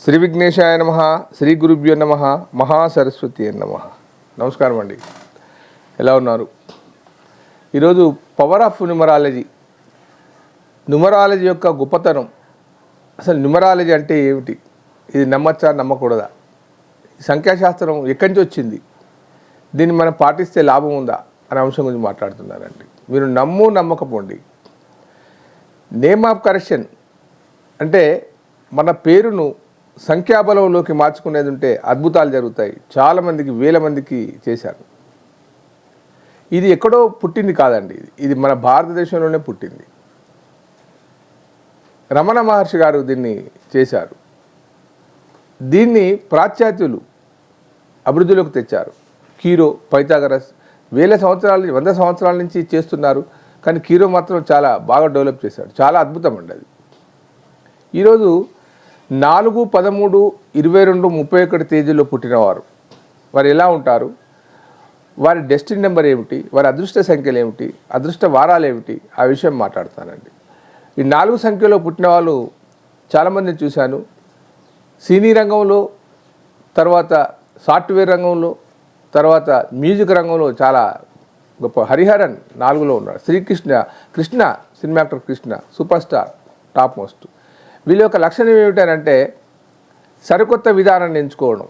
శ్రీ విఘ్నేశాయ నమః, శ్రీ గురుభ్యో నమః, మహాసరస్వతి నమః. నమస్కారం అండి, ఎలా ఉన్నారు? ఈరోజు పవర్ ఆఫ్ న్యూమరాలజీ, న్యూమరాలజీ యొక్క గొప్పతనం, అసలు న్యూమరాలజీ అంటే ఏమిటి, ఇది నమ్మచ్చా నమ్మకూడదా, సంఖ్యాశాస్త్రం ఎక్కడి నుంచి వచ్చింది, దీన్ని మనం పాటిస్తే లాభం ఉందా అనే అంశం గురించి మాట్లాడుతున్నారండి. మీరు నమ్మకపోండి. నేమ్ ఆఫ్ కరెక్షన్ అంటే మన పేరును సంఖ్యాబలంలోకి మార్చుకునేది ఉంటే అద్భుతాలు జరుగుతాయి. చాలామందికి, వేల మందికి చేశారు. ఇది ఎక్కడో పుట్టింది కాదండి, ఇది మన భారతదేశంలోనే పుట్టింది. రమణ మహర్షి గారు దీన్ని చేశారు. దీన్ని పాశ్చాత్యులు అభివృద్ధిలోకి తెచ్చారు. కీరో, పైథాగరస్ 100 సంవత్సరాల నుంచి చేస్తున్నారు. కానీ కీరో మాత్రం చాలా బాగా డెవలప్ చేశాడు. చాలా అద్భుతం అండి అది. ఈరోజు 4, 13, 22, 31 తేదీలో పుట్టినవారు వారు ఎలా ఉంటారు, వారి డెస్టినీ నెంబర్ ఏమిటి, వారి అదృష్ట సంఖ్యలు ఏమిటి, అదృష్ట వారాలు ఏమిటి, ఆ విషయం మాట్లాడతానండి. ఈ 4 సంఖ్యలో పుట్టిన వాళ్ళు చాలామందిని చూశాను. సినీ రంగంలో, తర్వాత సాఫ్ట్వేర్ రంగంలో, తర్వాత మ్యూజిక్ రంగంలో చాలా గొప్ప. హరిహరన్ 4లో ఉన్నాడు. Krishna cinema actor Krishna super star, top most. వీళ్ళ యొక్క లక్షణం ఏమిటంటే సరికొత్త విధానాన్ని ఎంచుకోవడం.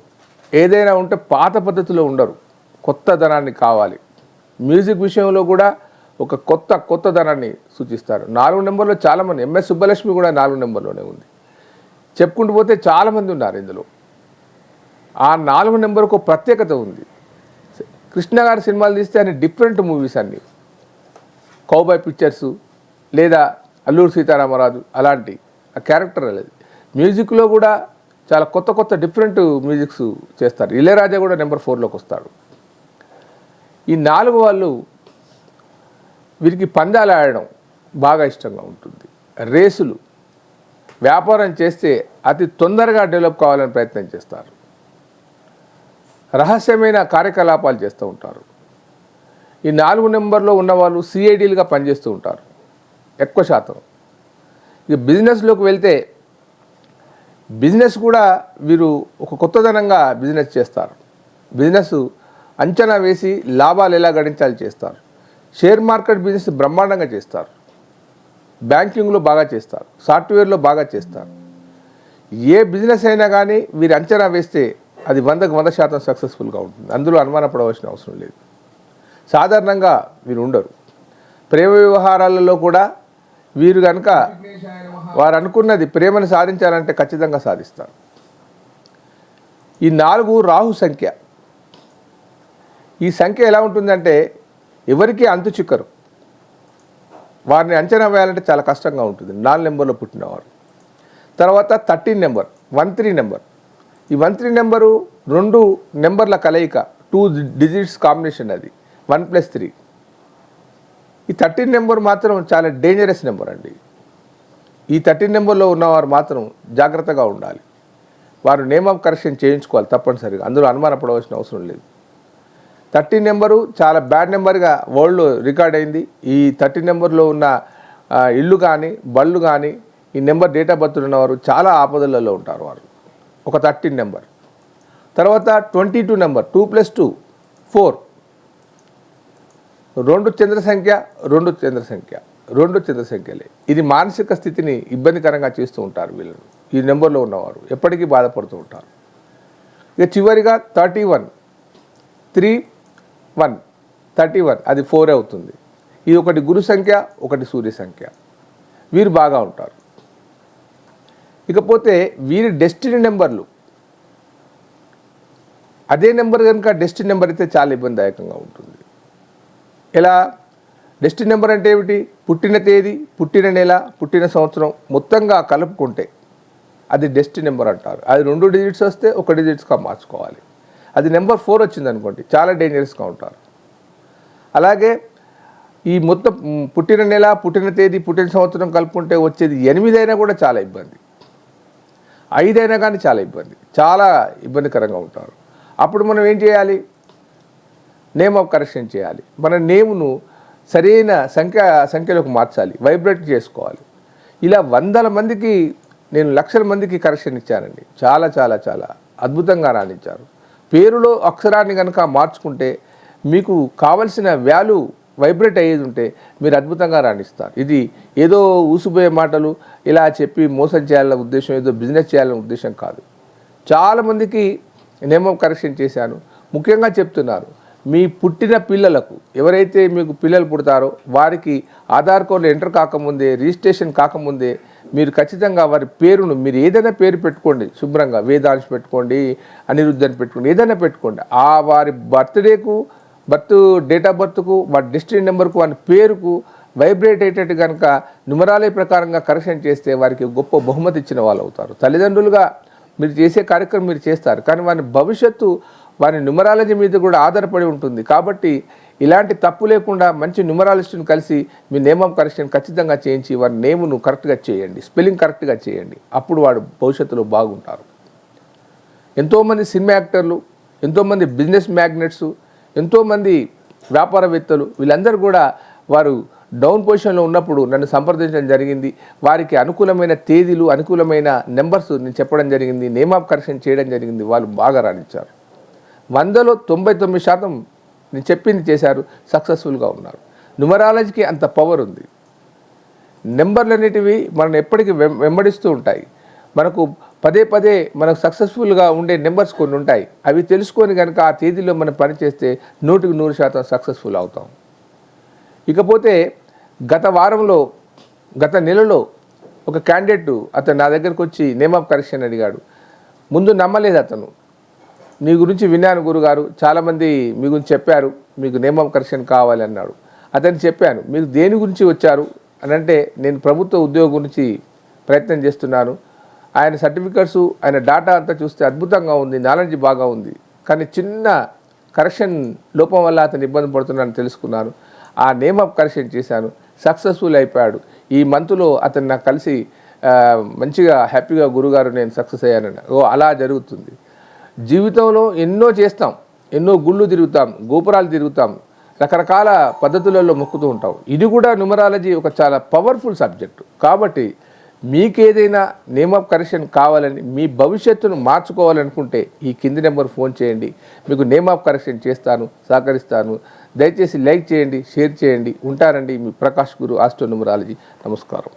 ఏదైనా ఉంటే పాత పద్ధతిలో ఉండరు, కొత్త ధనాన్ని కావాలి. మ్యూజిక్ విషయంలో కూడా ఒక కొత్త ధనాన్ని సూచిస్తారు. 4 నెంబర్లో చాలామంది, ఎంఎస్ సుబ్బలక్ష్మి కూడా 4 నెంబర్లోనే ఉంది. చెప్పుకుంటూ పోతే చాలామంది ఉన్నారు ఇందులో. ఆ 4 నెంబర్కు ప్రత్యేకత ఉంది. కృష్ణ గారి సినిమాలు తీస్తే అన్ని డిఫరెంట్ మూవీస్, అన్నీ కౌబాయ్ పిక్చర్సు లేదా అల్లూరు సీతారామరాజు అలాంటి ఆ క్యారెక్టర్ అనేది. మ్యూజిక్లో కూడా చాలా కొత్త డిఫరెంట్ మ్యూజిక్స్ చేస్తారు. ఇళయరాజా కూడా నెంబర్ 4లోకి వస్తాడు. ఈ 4 వాళ్ళు, వీరికి పందాలు ఆడడం బాగా ఇష్టంగా ఉంటుంది. రేసులు, వ్యాపారం చేస్తే అతి తొందరగా డెవలప్ కావాలని ప్రయత్నం చేస్తారు. రహస్యమైన కార్యకలాపాలు చేస్తూ ఉంటారు. ఈ 4 నెంబర్లో ఉన్నవాళ్ళు సిఐడీలుగా పనిచేస్తూ ఉంటారు ఎక్కువ శాతం. ఇక బిజినెస్లోకి వెళ్తే బిజినెస్ కూడా వీరు ఒక కొత్తదనంగా బిజినెస్ చేస్తారు. బిజినెస్ అంచనా వేసి లాభాలు ఎలా గడించాలి చేస్తారు. షేర్ మార్కెట్ బిజినెస్ బ్రహ్మాండంగా చేస్తారు. బ్యాంకింగ్లో బాగా చేస్తారు. సాఫ్ట్వేర్లో బాగా చేస్తారు. ఏ బిజినెస్ అయినా కానీ వీరు అంచనా వేస్తే అది 100% సక్సెస్ఫుల్గా ఉంటుంది. అందులో అనుమానపడవలసిన అవసరం లేదు. సాధారణంగా వీరు ఉండరు. ప్రేమ వ్యవహారాలలో కూడా వీరు కనుక వారు అనుకున్నది ప్రేమను సాధించాలంటే ఖచ్చితంగా సాధిస్తారు. ఈ 4 రాహు సంఖ్య. ఈ సంఖ్య ఎలా ఉంటుందంటే ఎవరికి అంతు చిక్కరు. వారిని అంచనా వేయాలంటే చాలా కష్టంగా ఉంటుంది 4 నెంబర్లో పుట్టినవారు. తర్వాత 13 నెంబర్, 13 నెంబర్. ఈ 13 నెంబరు 2 నెంబర్ల కలయిక, 2 డిజిట్స్ కాంబినేషన్. అది 1+3. ఈ 13 నెంబర్ మాత్రం చాలా డేంజరస్ నెంబర్ అండి. ఈ 13 నెంబర్లో ఉన్నవారు మాత్రం జాగ్రత్తగా ఉండాలి. వారు నేమ్ ఆఫ్ కరెక్షన్ చేయించుకోవాలి తప్పనిసరిగా. అందులో అనుమానపడవలసిన అవసరం లేదు. 13 నెంబరు చాలా బ్యాడ్ నెంబర్గా వరల్డ్లో రికార్డ్ అయింది. ఈ 13 నెంబర్లో ఉన్న ఇల్లు కానీ, బళ్ళు కానీ, ఈ నెంబర్ డేట్ ఆఫ్ బర్త్ ఉన్నవారు చాలా ఆపదలలో ఉంటారు. వారు ఒక 13 నెంబర్. తర్వాత 22 నెంబర్, 2+2 4. 2 చంద్ర సంఖ్య, 2 చంద్ర సంఖ్య, 2 చంద్ర సంఖ్యలే. ఇది మానసిక స్థితిని ఇబ్బందికరంగా చేస్తూ ఉంటారు వీళ్ళను. ఈ నెంబర్లో ఉన్నవారు ఎప్పటికీ బాధపడుతూ ఉంటారు. ఇక చివరిగా 31, 3, 1, 31, అది 4 అవుతుంది. ఇది ఒకటి గురు సంఖ్య, ఒకటి సూర్య సంఖ్య. వీరు బాగా ఉంటారు. ఇకపోతే వీరి డెస్టినీ నెంబర్లు, అదే నెంబర్ కనుక డెస్టినీ నెంబర్ అయితే చాలా ఇబ్బందిదాయకంగా ఉంటుంది. ఎలా? డెస్టినీ నెంబర్ అంటే ఏమిటి? పుట్టిన తేదీ, పుట్టిన నెల, పుట్టిన సంవత్సరం మొత్తంగా కలుపుకుంటే అది డెస్టినీ నెంబర్ అంటారు. అది 2 డిజిట్స్ వస్తే 1 డిజిట్స్గా మార్చుకోవాలి. అది నెంబర్ 4 వచ్చింది అనుకోండి, చాలా డేంజరస్గా ఉంటారు. అలాగే ఈ మొత్తం పుట్టిన నెల, పుట్టిన తేదీ, పుట్టిన సంవత్సరం కలుపుకుంటే వచ్చేది 8 అయినా కూడా చాలా ఇబ్బంది. 5 అయినా కానీ చాలా ఇబ్బంది, చాలా ఇబ్బందికరంగా ఉంటారు. అప్పుడు మనం ఏం చేయాలి? నేమ్ ఆఫ్ కరెక్షన్ చేయాలి. మన నేమ్ను సరైన సంఖ్యలోకి మార్చాలి, వైబ్రేట్ చేసుకోవాలి. ఇలా 100 మందికి నేను లక్షల మందికి కరెక్షన్ ఇచ్చానండి. చాలా చాలా చాలా అద్భుతంగా రాణించారు. పేరులో అక్షరాన్ని కనుక మార్చుకుంటే మీకు కావలసిన వాల్యూ వైబ్రేట్ అయ్యేది ఉంటే మీరు అద్భుతంగా రాణిస్తారు. ఇది ఏదో ఊసిపోయే మాటలు ఇలా చెప్పి మోసం చేయాలన్న ఉద్దేశం, ఏదో బిజినెస్ చేయాలన్న ఉద్దేశం కాదు. చాలామందికి నేమ్ ఆఫ్ కరెక్షన్ చేశాను. ముఖ్యంగా చెప్తున్నారు, మీ పుట్టిన పిల్లలకు ఎవరైతే మీకు పిల్లలు పుడతారో వారికి ఆధార్ కార్డులో ఎంటర్ కాకముందే, రిజిస్ట్రేషన్ కాకముందే మీరు ఖచ్చితంగా వారి పేరును, మీరు ఏదైనా పేరు పెట్టుకోండి, శుభ్రంగా వేదాంశ్ పెట్టుకోండి, అనిరుద్ధ్ అని పెట్టుకోండి, ఏదైనా పెట్టుకోండి. ఆ వారి బర్త్డేకు, డేట్ ఆఫ్ బర్త్కు, వారి డెస్టినీ నెంబర్కు, వారి పేరుకు వైబ్రేట్ అయ్యేటట్టు కనుక న్యూమరాలజీ ప్రకారంగా కరెక్షన్ చేస్తే వారికి గొప్ప బహుమతి ఇచ్చిన వాళ్ళు అవుతారు. తల్లిదండ్రులుగా మీరు చేసే కార్యక్రమం మీరు చేస్తారు, కానీ వారి భవిష్యత్తు వారి న్యూమరాలజీ మీద కూడా ఆధారపడి ఉంటుంది. కాబట్టి ఇలాంటి తప్పు లేకుండా మంచి న్యూమరాలజిస్ట్ని కలిసి మీ నేమ్ ఆఫ్ కరెక్షన్ ఖచ్చితంగా చేయించి వారి నేమును కరెక్ట్గా చేయండి, స్పెల్లింగ్ కరెక్ట్గా చేయండి. అప్పుడు వాడు భవిష్యత్తులో బాగుంటారు. ఎంతోమంది సినిమా యాక్టర్లు, ఎంతోమంది బిజినెస్ మ్యాగ్నెట్స్, ఎంతోమంది వ్యాపారవేత్తలు, వీళ్ళందరూ కూడా వారు డౌన్ పొజిషన్లో ఉన్నప్పుడు నన్ను సంప్రదించడం జరిగింది. వారికి అనుకూలమైన తేదీలు, అనుకూలమైన నెంబర్స్ నేను చెప్పడం జరిగింది, నేమ్ ఆఫ్ కరెక్షన్ చేయడం జరిగింది. వాళ్ళు బాగా రాణించారు. 100లో 99% నేను చెప్పింది చేశారు, సక్సెస్ఫుల్గా ఉన్నారు. న్యూమరాలజీకి అంత పవర్ ఉంది. నెంబర్లు అనేటివి మనం ఎప్పటికీ వెంబడిస్తూ ఉంటాయి. మనకు పదే పదే మనకు సక్సెస్ఫుల్గా ఉండే నెంబర్స్ కొన్ని ఉంటాయి. అవి తెలుసుకొని కనుక ఆ తేదీలో మనం పనిచేస్తే 100కి 100% సక్సెస్ఫుల్ అవుతాం. ఇకపోతే గత నెలలో ఒక క్యాండిడేట్ అతను నా దగ్గరకు వచ్చి నేమ్ ఆఫ్ కరెక్షన్ అడిగాడు. ముందు నమ్మలేదు అతను. నీ గురించి విన్నాను గురుగారు, చాలామంది మీ గురించి చెప్పారు, మీకు నేమ్ ఆఫ్ కరెక్షన్ కావాలి అన్నాడు. అతను చెప్పాను, మీరు దేని గురించి వచ్చారు అని అంటే, నేను ప్రభుత్వ ఉద్యోగం గురించి ప్రయత్నం చేస్తున్నాను. ఆయన సర్టిఫికెట్స్, ఆయన డాటా అంతా చూస్తే అద్భుతంగా ఉంది, నాలెడ్జ్ బాగా ఉంది, కానీ చిన్న కరెక్షన్ లోపం వల్ల అతను ఇబ్బంది పడుతున్నాను తెలుసుకున్నాను. ఆ నేమ్ ఆఫ్ కరెక్షన్ చేశాను, సక్సెస్ఫుల్ అయిపోయాడు. ఈ మంత్లో అతను నాకు కలిసి మంచిగా హ్యాపీగా గురుగారు నేను సక్సెస్ అయ్యానని. అలా జరుగుతుంది. జీవితంలో ఎన్నో చేస్తాం, ఎన్నో గుళ్ళు తిరుగుతాం, గోపురాలు తిరుగుతాం, రకరకాల పద్ధతులలో మొక్కుతూ ఉంటాం. ఇది కూడా న్యూమరాలజీ ఒక చాలా పవర్ఫుల్ సబ్జెక్టు. కాబట్టి మీకేదైనా నేమ్ ఆఫ్ కరెక్షన్ కావాలని, మీ భవిష్యత్తును మార్చుకోవాలనుకుంటే ఈ కింది నెంబర్ ఫోన్ చేయండి, మీకు నేమ్ ఆఫ్ కరెక్షన్ చేస్తాను, సహకరిస్తాను. దయచేసి లైక్ చేయండి, షేర్ చేయండి. ఉంటారండి మీ ప్రకాష్ గురు ఆస్ట్రో న్యూమరాలజీ. నమస్కారం.